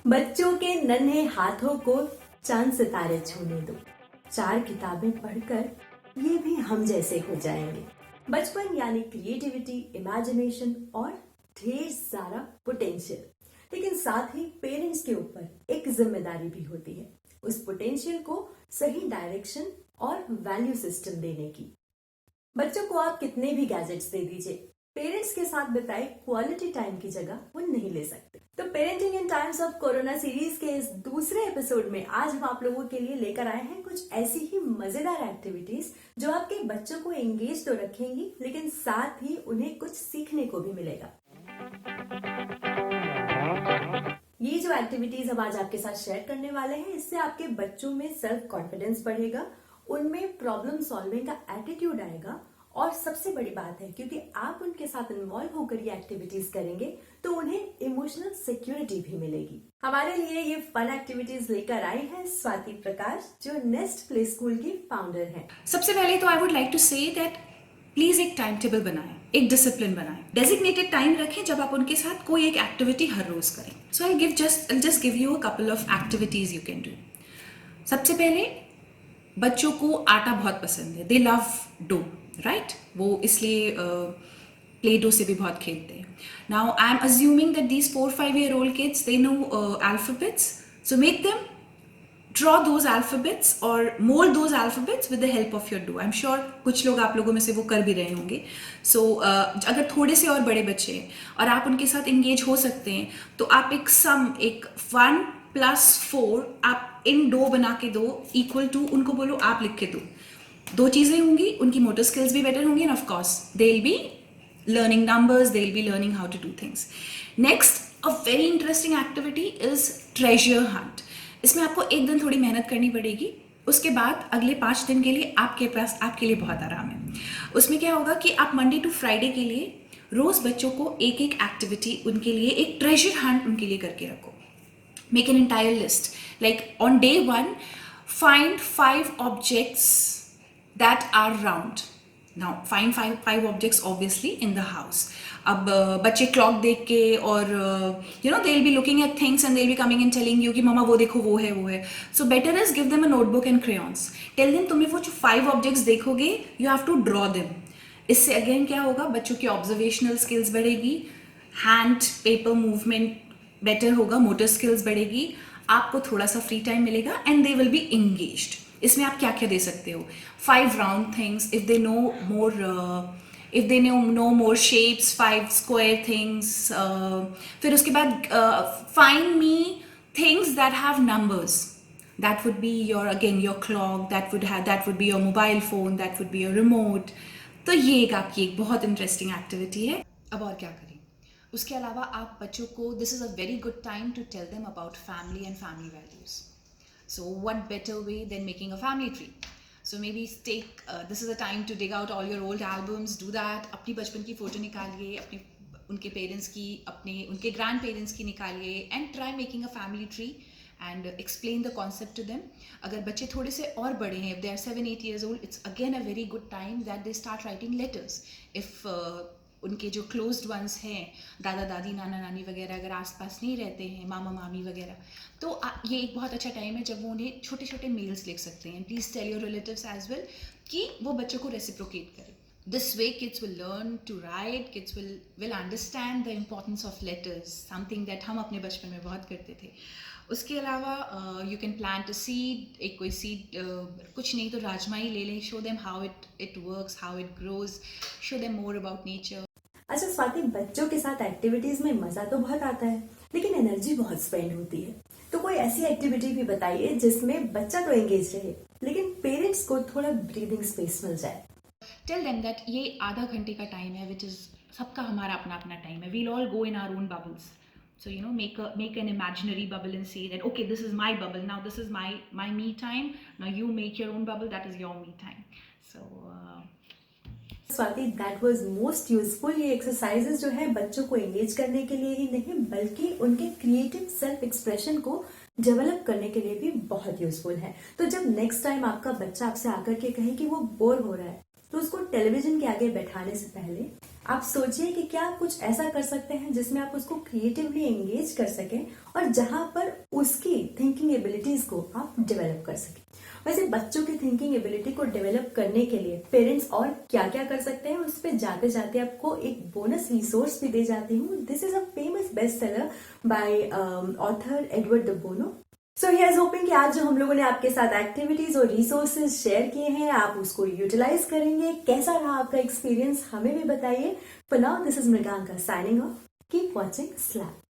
बच्चों के नन्हे हाथों को चांद सितारे छूने दो। 4 किताबें पढ़कर ये भी हम जैसे हो जाएंगे। बचपन यानी क्रिएटिविटी, इमेजिनेशन और ढेर सारा पोटेंशियल। लेकिन साथ ही पेरेंट्स के ऊपर एक जिम्मेदारी भी होती है उस पोटेंशियल को सही डायरेक्शन और वैल्यू सिस्टम देने की। बच्चों को आप कितने भी गैजेट्स दे दीजिए, पेरेंट्स के साथ बिताए क्वालिटी टाइम की जगह वो नहीं ले सकते। तो parenting in times of corona series के इस दूसरे एपिसोड में आज हम आप लोगों के लिए लेकर आए हैं कुछ ऐसी ही मजेदार एक्टिविटीज जो आपके बच्चों को एंगेज तो रखेंगी, लेकिन साथ ही उन्हें कुछ सीखने को भी मिलेगा। ये जो एक्टिविटीज हम आज आपके साथ शेयर करने वाले हैं, इससे आपके बच्चों में सेल्फ कॉन्फिडेंस बढ़ेगा, उनमें प्रॉब्लम सॉल्विंग का एटीट्यूड आएगा और सबसे बड़ी बात है क्योंकि आप उनके साथ इन्वॉल्व होकर ये एक्टिविटीज करेंगे तो उन्हें इमोशनल सिक्योरिटी भी मिलेगी। हमारे लिए ये फन एक्टिविटीज लेकर आई है स्वाति प्रकाश, जो नेस्ट प्ले स्कूल की फाउंडर हैं। सबसे पहले तो I would like to say that please एक टाइम टेबल बनाएं, एक डिसिप्लिन बनाएं, डेजिग्नेटेड टाइम रखें जब आप उनके साथ कोई एक एक्टिविटी हर रोज करें। So I just give you a couple of activities you can do. सबसे पहले बच्चों को आटा बहुत पसंद है, दे लव डो, राइट? वो इसलिए प्ले डो से भी बहुत खेलते हैं। Now I am assuming that these 4-5-year-old kids they know alphabets, so make them draw those alphabets or mold those alphabets with the help of your dough. I'm sure कुछ लोग आप लोगों में से वो कर भी रहे होंगे। So अगर थोड़े से और बड़े बच्चे हैं और आप उनके साथ इंगेज हो सकते हैं तो आप एक 1+4 आप इन डो बना के दो इक्वल टू, उनको बोलो आप लिख के दो। 2 चीज़ें होंगी, उनकी मोटर स्किल्स भी बेटर होंगी end of course they will be learning numbers, they will be learning how to do things. Next, a very interesting activity is treasure hunt. इसमें आपको एक दिन थोड़ी मेहनत करनी पड़ेगी, उसके बाद अगले 5 दिन के लिए आपके लिए बहुत आराम है। उसमें क्या होगा कि आप मंडे टू फ्राइडे के लिए रोज बच्चों को एक एक एक्टिविटी, उनके लिए एक ट्रेजर हंट उनके लिए करके रखो। Make an entire list. Like on day 1, find 5 objects that are round. Now find five objects obviously in the house. अब बच्चे क्लॉक देख के और they will be looking at things and they will be coming and telling you कि mama वो देखो वो है। So better is give them a notebook and crayons. Tell them तुम्हें वो जो 5 objects देखोगे you have to draw them. इससे अगेन क्या होगा, बच्चों की ऑब्जर्वेशनल स्किल्स बढ़ेगी, हैंड पेपर मूवमेंट बेटर होगा, मोटर स्किल्स बढ़ेगी, आपको थोड़ा सा फ्री टाइम मिलेगा and they will be engaged. इसमें आप क्या क्या दे सकते हो? 5 round things if they know more shapes, 5 square things. फिर उसके बाद find me things that have numbers, that would be your clock, that would be your mobile phone, that would be your remote. तो ये एक आपकी एक बहुत interesting activity है। अब और क्या करें? उसके अलावा आप बच्चों को, this is a very good time to tell them about family and family values. So what better way than making a family tree? So maybe this is a time to dig out all your old albums, do that. अपनी बचपन की photo निकालिए, उनके parents की, उनके grand parents की निकालिए and try making a family tree and explain the concept to them. अगर बच्चे थोड़े से और बड़े हैं, if they are 7-8 years old, it's again a very good time that they start writing letters. If उनके जो क्लोज्ड वंस हैं, दादा दादी, नाना नानी वगैरह अगर आसपास नहीं रहते हैं, मामा मामी वगैरह, तो ये एक बहुत अच्छा टाइम है जब वो उन्हें छोटे छोटे मेल्स लिख सकते हैं. Please tell your relatives as well कि वो बच्चों को रेसिप्रोकेट करें. This way kids will learn to write, kids will understand the importance of letters, something that हम अपने बचपन में बहुत करते थे. उसके अलावा you can plant a seed, एक कोई seed, कुछ नहीं तो राजमा ही ले लें. Show them how it works, how it grows, show them more about nature. अच्छा स्वाति, बच्चों के साथ एक्टिविटीज में मजा तो बहुत आता है लेकिन एनर्जी बहुत स्पेंड होती है, तो कोई ऐसी एक्टिविटी भी बताइए जिसमें बच्चा तो एंगेज रहे लेकिन पेरेंट्स को थोड़ा ब्रीदिंग स्पेस मिल जाए. Tell them that ये आधा घंटे का टाइम है, which is सबका हमारा अपना अपना टाइम है. We'll all go in our own bubbles. So make an imaginary bubble and say that okay, this is my bubble now, this is my me time. Now you make your own bubble, that is your me time. So Swati, that was most useful. ये exercises जो है बच्चों को engage करने के लिए ही नहीं बल्कि उनके क्रिएटिव सेल्फ एक्सप्रेशन को डेवलप करने के लिए भी बहुत यूजफुल है. तो जब नेक्स्ट टाइम आपका बच्चा आपसे आकर के कहे कि वो बोर हो रहा है तो उसको टेलीविजन के आगे बैठाने से पहले आप सोचिए कि क्या आप कुछ ऐसा कर सकते हैं जिसमें आप उसको क्रिएटिवली एंगेज कर सकें और जहां पर उसकी थिंकिंग एबिलिटीज को आप डेवलप कर सकें। वैसे बच्चों की थिंकिंग एबिलिटी को डेवलप करने के लिए पेरेंट्स और क्या क्या कर सकते हैं, उस पर जाते जाते आपको एक बोनस रिसोर्स भी दे जाती हूँ। This is a famous best seller by author Edward de Bono. So here's hoping कि आज जो हम लोगों ने आपके साथ एक्टिविटीज और रिसोर्सेज शेयर किए हैं आप उसको यूटिलाइज करेंगे। कैसा रहा आपका एक्सपीरियंस हमें भी बताइए। For now this is Mriganka signing off. Keep watching slab.